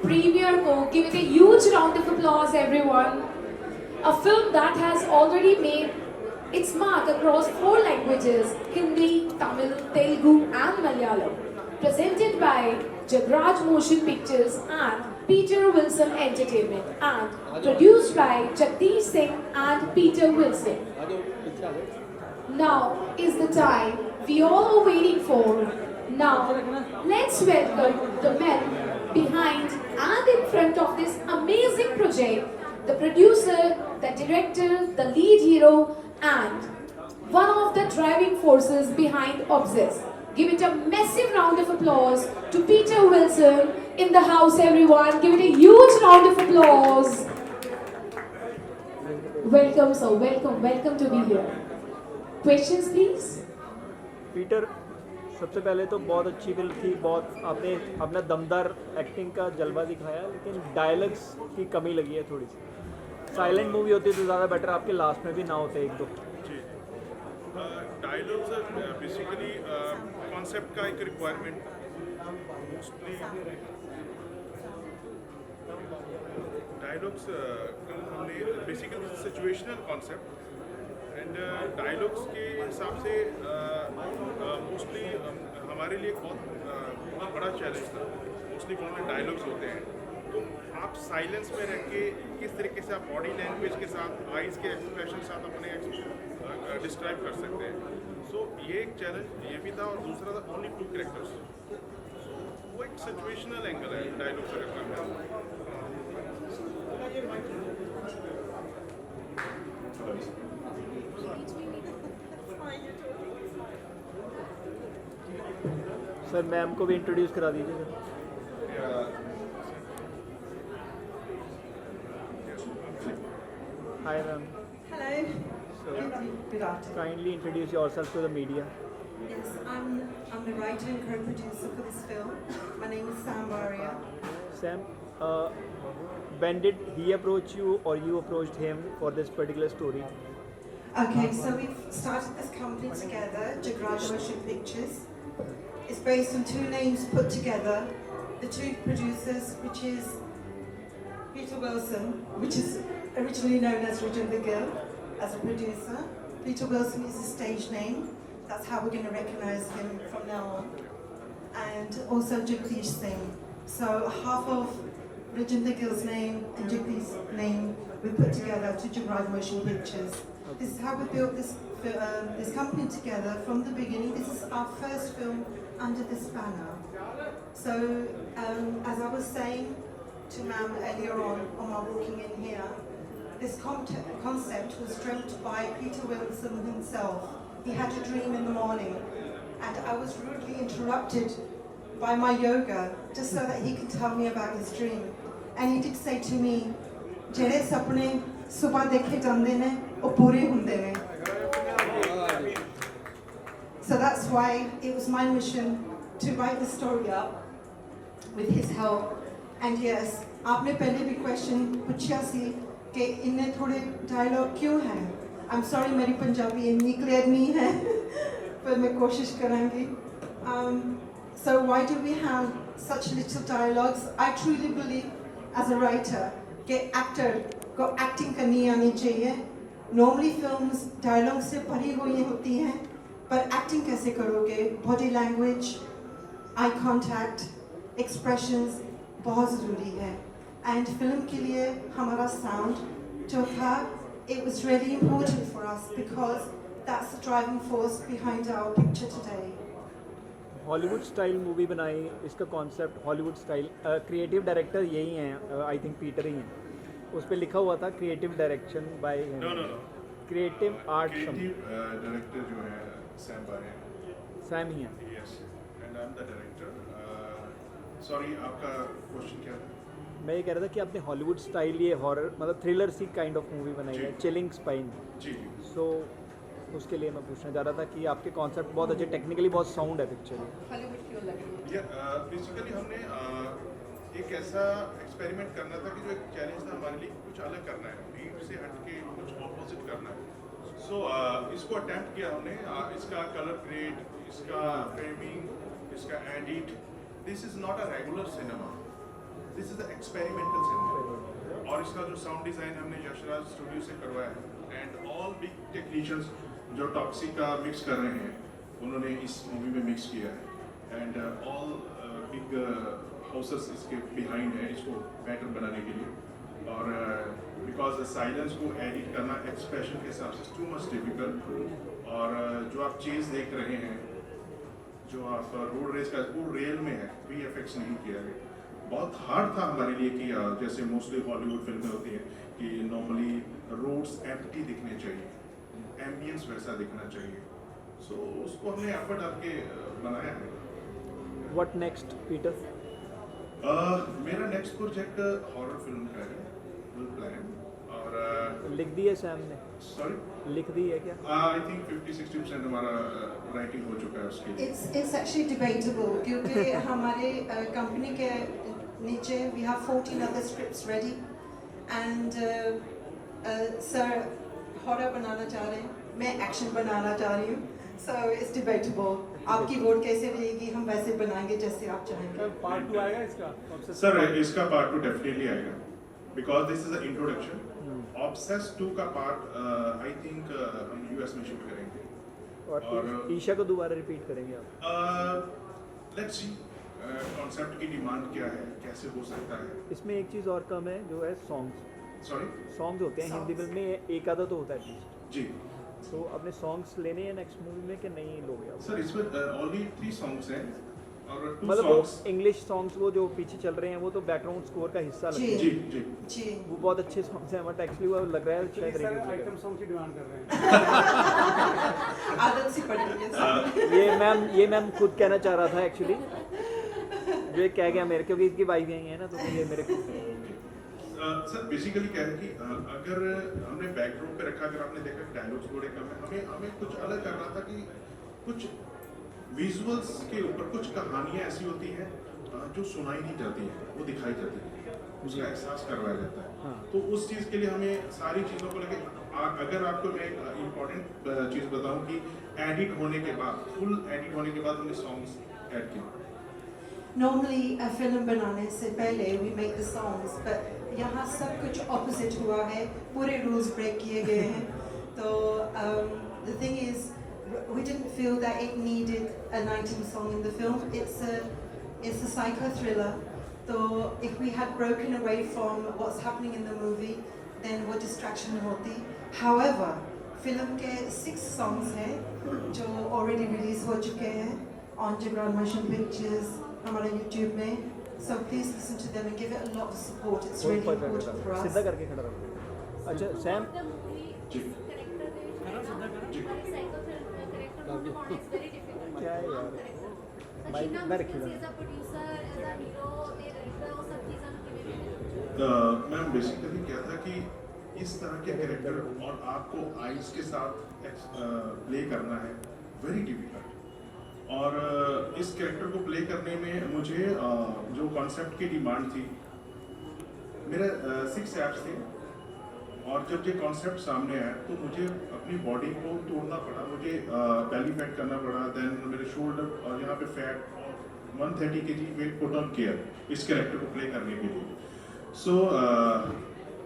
premiere को. Give it a huge round of applause, everyone. A film that has already made its mark across 4 languages: Hindi, Tamil, Telugu, and Malayalam. Presented by Jagraj Motion Pictures and Peter Wilson Entertainment, and produced by Jagdish Singh and Peter Wilson. Now is the time we all are waiting for. Now, let's welcome the men behind and in front of this amazing project, the producer, the director, the lead hero, and one of the driving forces behind Obsess. Give it a massive round of applause to Peter Wilson in the house, everyone. Give it a huge round of applause. Welcome, sir. Welcome to be here. Questions, please. Peter, सबसे पहले तो बहुत अच्छी film थी, बहुत आपने अपना दमदार एक्टिंग का जलवा दिखाया, लेकिन डायलॉग्स की कमी लगी है थोड़ी सी. साइलेंट मूवी होती तो ज़्यादा बेटर, आपके लास्ट में भी ना होते एक दो. जी, डायलॉग्स बेसिकली कॉन्सेप्ट का एक रिक्वायरमेंट. मोस्टली डायलॉग्स हमने basically situational concept and dialogues के हिसाब से मोस्टली हमारे लिए बहुत बड़ा चैलेंज था. मोस्टली फिल्म में डायलॉग्स होते हैं, तो आप साइलेंस में रह के किस तरीके से आप बॉडी लैंग्वेज के साथ, आइज़ के एक्सप्रेशन के साथ अपने डिस्क्राइब कर सकते हैं. सो ये एक चैलेंज ये भी था, और दूसरा था ओनली 2 कैरेक्टर्स. वो एक सिचुएशनल एंगल है डायलॉग से रखना है. सर, मैम को भी इंट्रोड्यूस करा दीजिए sir. Hi ma'am. Hello. So, Good afternoon. kindly introduce yourself to the media. Yes, I'm the writer and co-producer for this film. My name is Sam Waria. Sam, when did he approach you or you approached him for this particular story? Okay, so we've started this company together, Jagraj Motion Pictures. It's based on 2 names put together. The 2 producers, which is Peter Wilson, which is originally known as Rajinder Gill, as a producer. Peter Wilson is a stage name. That's how we're going to recognize him from now on. And also Jagdish Singh. So half of Rajinder Gill's name and Jagdish's name we put together to Jagraj Motion Pictures. This is how we built this company together from the beginning. This is our first film under this banner. So as I was saying to ma'am earlier on my walking in here, this concept was dreamt by Peter Wilson himself. He had a dream in the morning, and I was rudely interrupted by my yoga just so that he could tell me about his dream. And he did say to me, "Jehde sapne subah dekhe jande ne, oh pure hunde ne." So that's why it was my mission to write the story up with his help. And yes, आपने पहले भी question पूछा सी कि इन्ने थोड़े dialogue क्यों हैं. I'm sorry, मेरी पंजाबी इतनी क्लियर नहीं है, पर मैं कोशिश करूँगी. So why do we have such little dialogues? I truly believe, as a writer, कि एक्टर को एक्टिंग करनी आनी चाहिए. Normally films डायलॉग से भरी हुई होती हैं, पर एक्टिंग कैसे करोगे? Body language, eye contact, expressions बहुत ज़रूरी है. एंड फिल्म के लिए हमारा साउंड जो था, it was really important for us because that's the driving force behind our picture today. Hollywood style movie बनाई, इसका concept Hollywood style. Creative director यही हैं, आई थिंक पीटर ही हैं. उस पर लिखा हुआ था क्रिएटिव डायरेक्शन बाय नो क्रिएटिव आर्ट. क्रिएटिव डायरेक्टर जो है सैम बारे. सैम ही हैं. Yes, and I am the director. Sorry, आपका क्वेश्चन क्या था? मैं ये कह रहा था कि आपने हॉलीवुड स्टाइल ये हॉरर मतलब थ्रिलर सी काइंड ऑफ मूवी बनाई है, चिलिंग स्पाइन. जी. सो उसके लिए मैं पूछना चाह रहा था कि आपके कॉन्सेप्ट बहुत अच्छे, टेक्निकली बहुत साउंड है पिक्चर. हॉलीवुड क्यों लगी? बेसिकली हमने एक ऐसा एक्सपेरिमेंट करना था कि जो एक चैलेंज था हमारे लिए, कुछ अलग करना है, बीट से हट के कुछ ऑपोजिट करना है. सो इसको अटेम्प्ट किया हमने. इसका कलर ग्रेड, इसका फ्रेमिंग, इसका edit. This is not a regular cinema. This is the experimental cinema. और इसका जो साउंड डिज़ाइन हमने यशराज स्टूडियो से करवाया है, एंड ऑल बिग टेक्नीशियंस जो टॉक्सिक का मिक्स कर रहे हैं उन्होंने इस मूवी में मिक्स किया है, एंड ऑल बिग हाउसेस इसके बिहाइंड है इसको बेटर बनाने के लिए। और बिकॉज साइलेंस को एडिट करना एक्सप्रेशन के हिसाब से टू मच डिफिकल्ट। और जो आप चेज देख रहे हैं, जो आप रोड रेस का वो रियल में है, VFX नहीं किया गया। बहुत हार्ड था हमारे लिए कि जैसे मोस्टली हॉलीवुड फिल्में होती हैं कि नॉर्मली रोड्स एम्प्टी दिखने चाहिए, एम्बियंस वैसा दिखना चाहिए। सो उसको हमने एफर्ट डाल के बनाया है। What next Peter? मेरा नेक्स्ट प्रोजेक्ट हॉरर फिल्म का है, विल प्लान। और लिख दी है सैम ने? सॉरी, लिख दी है क्या? आई थिंक 50-60% हमारा राइटिंग हो चुका है उसके लिए। It's actually debatable क्योंकि हमारे कंपनी के नीचे we have 14 other scripts ready and sir horror बनाना चाह रहे हैं, मैं एक्शन बनाना चाह रही हूँ, so it's debatable। आपकी वोट कैसे रहेगी, हम वैसे बनाएंगे जैसे आप चाहेंगे। पार्ट 2 आएगा इसका? सर इसका पार्ट 2 डेफिनेटली आएगा, because this is a introduction. Obsessed 2 का पार्ट आई थिंक हम US में शूट करेंगे। और ईशा को दोबारा रिपीट करेंगे आप? लेट्स सी कॉन्सेप्ट की डिमांड क्या है, कैसे हो सकता है। इसमें एक चीज़ और कम है जो है सॉन्ग्स। सॉरी, सॉन्ग्स होते हैं हिंदी फिल्म में एक आधा तो होता है एटलीस्ट। जी तो अपने सॉन्ग्स लेने हैं नेक्स्ट मूवी में कि नहीं लोगे आप? सर इसमें ओनली 3 सॉन्ग्स हैं और 2 मतलब वो सॉन्ग्स। इंग्लिश सॉन्ग्स वो जो पीछे चल रहे हैं वो तो बैकग्राउंड स्कोर का हिस्सा लगते हैं। जी जी जी वो बहुत अच्छे सॉन्ग्स हैं, बट एक्चुअली वो लग रहा है शायद आइटम सॉन्ग की डिमांड कर रहे हैं। आदत सी पड़ गई है। ये मैम खुद कहना चाह रहा था एक्चुअली, ये कह गया मेरे, क्योंकि इसकी वाइफ यही है ना, तो ये मेरे को सर बेसिकली क्या है कि अगर हमने बैकड्रॉप पे रखा, अगर आपने देखा डायलॉग्स थोड़े कम है, हमें कुछ अलग कर रहा था कि कुछ विजुअल्स के ऊपर कुछ कहानियां ऐसी होती हैं जो सुनाई नहीं जाती है, वो दिखाई जाती है, उसका एहसास करवाया जाता है। हाँ। तो उस चीज़ के लिए हमें सारी चीज़ों को लेके अगर आपको मैं एक इम्पॉर्टेंट चीज़ बताऊं कि एडिट होने के बाद, फुल एडिट होने के बाद हमने सॉन्ग्स ऐड किए। Normally a फिल्म बनाने से पहले we make the songs, but यहाँ सब कुछ opposite हुआ है, पूरे rules break किए गए हैं। तो the thing is we didn't feel that it needed a 19 song in the film. It's a psycho thriller. So if we had broken away from what's happening in the movie, then वो distraction होती। However, film के 6 songs हैं जो already release हो चुके हैं on Jagrad Motion Pictures, हमारे YouTube में। So please listen to them and give it a lot of support. It's really important for us. सीधा करके खड़ा रखो। अच्छा सैम, जी क्या है यार, मैं रखिएगा। मैम बेसिकली क्या था कि इस तरह के कैरेक्टर और आपको आइज के साथ प्ले करना है, वेरी डिफिकल्ट। और इस कैरेक्टर को प्ले करने में मुझे जो कॉन्सेप्ट की डिमांड थी, मेरा 6 एप्स थे, और जब ये कॉन्सेप्ट सामने आया तो मुझे अपनी बॉडी को तोड़ना पड़ा, मुझे बेली फैट करना पड़ा, देन मेरे शोल्डर और यहाँ पे fat, 130 kg weight put on care इस कैरेक्टर को प्ले करने के लिए। सो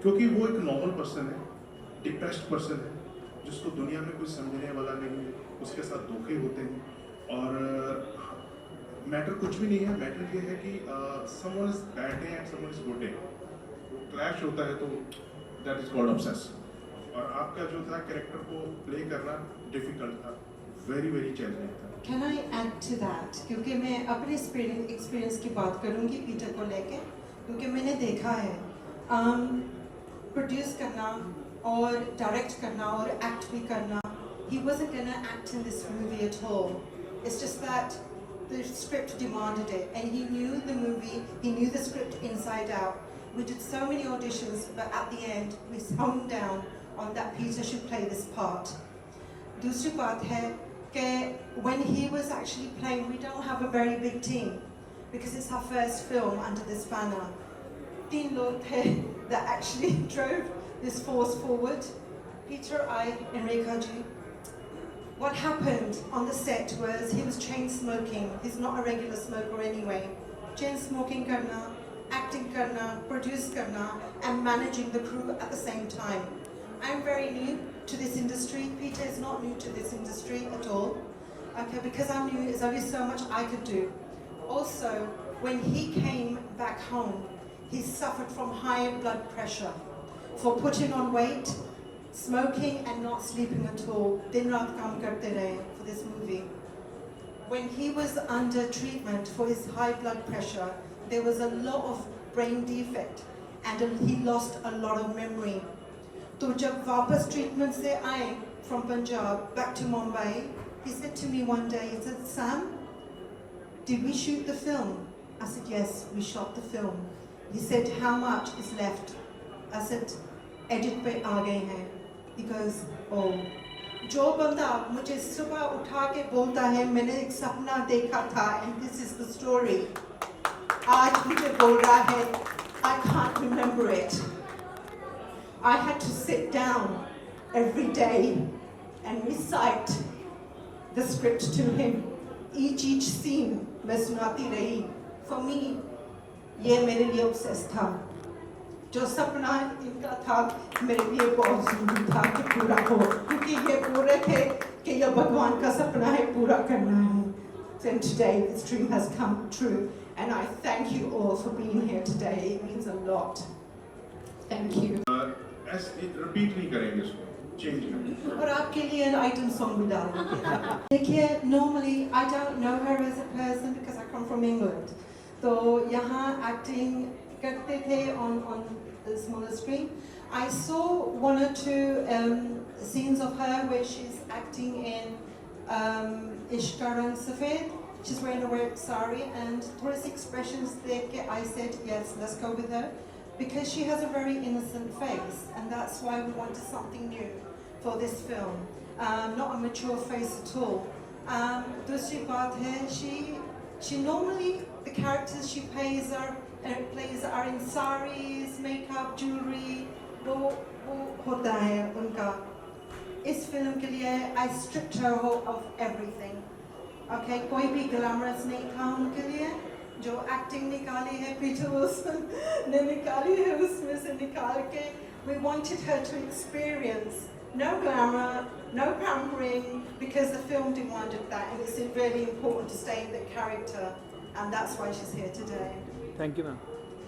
क्योंकि वो एक नॉर्मल पर्सन है, डिप्रेस्ड पर्सन है, जिसको दुनिया में कोई समझने वाला नहीं है, उसके साथ धोखे होते हैं, और मैटर कुछ भी नहीं है। मैटर ये है कि someone is bad day and someone is good day, clash होता है, तो दैट इज कॉल्ड ऑब्सेस। और आपका जो था कैरेक्टर को प्ले करना डिफिकल्ट था, वेरी वेरी चैलेंजिंग था। Can I add to that? क्योंकि मैं अपने एक्सपीरियंस की बात करूँगी पीटर को लेके, क्योंकि मैंने देखा है प्रोड्यूस करना और डायरेक्ट करना और एक्ट भी करना। He wasn't gonna act in this movie at all. It's just that the script demanded it, and he knew the movie, he knew the script inside out. We did so many auditions, but at the end we honed down on that Peter should play this part. दूसरी बात है कि when he was actually playing, we don't have a very big team because it's our first film under this banner. 3 लोग थे that actually drove this force forward. Peter, I, and Rekha ji. What happened on the set was he was chain smoking. He's not a regular smoker anyway. Chain smoking karna, acting karna, produce karna, and managing the crew at the same time. I'm very new to this industry. Peter is not new to this industry at all. Okay, because I'm new, there's only so much I could do. Also, when he came back home, he suffered from high blood pressure for putting on weight, smoking and not sleeping at all. Din raat kaam karte rahe for this movie. When he was under treatment for his high blood pressure, there was a lot of brain defect and he lost a lot of memory. So jab wapas treatment se aaye from Punjab back to Mumbai, he said to me one day, he said, Sam, did we shoot the film? I said, yes, we shot the film. He said, how much is left? I said, edit pe aa gaye hain. He goes, oh. जो बंदा मुझे सुबह उठा के बोलता है मैंने एक सपना देखा था and this is the story, आज मुझे बोल रहा है I can't remember it. I had to sit down every day and recite the script to him. Each scene मैं सुनाती रही. For me, ये मेरे लिए obsessed था. जो सपना इनका था मेरे लिए बहुत जरूरी था कि पूरा हो, क्योंकि ये पूरे थे कि ये भगवान का सपना है पूरा करना है. And today this dream has come true and I thank you all for being here today. It means a lot. Thank you. Repeat नहीं करेंगे इसको, चेंज करेंगे. और आपके लिए an item song भी डाल देंगे. देखिए, normally I don't know her as a person because I come from England. तो यहाँ acting करते थे on the smaller screen. I saw one or two scenes of her where she's acting in Ishq Ka Rang Safed. She's wearing a red sari and थोड़े से expressions देख के I said yes, let's go with her. Because she has a very innocent face and that's why we wanted something new for this film. Not a mature face at all. दूसरी बात है, she normally, the characters she plays are in saris, makeup, jewelry, वो होता है उनका. इस film के लिए I stripped her of everything. Okay, कोई भी glamorous नहीं था उनके लिए. जो एक्टिंग निकाली है पीटर विल्सन ने निकाली है उसमें से निकाल के. We wanted her to experience no glamour, no pampering, because the film demanded that and it's really important to stay in the character and that's why she's here today. Thank you, ma'am.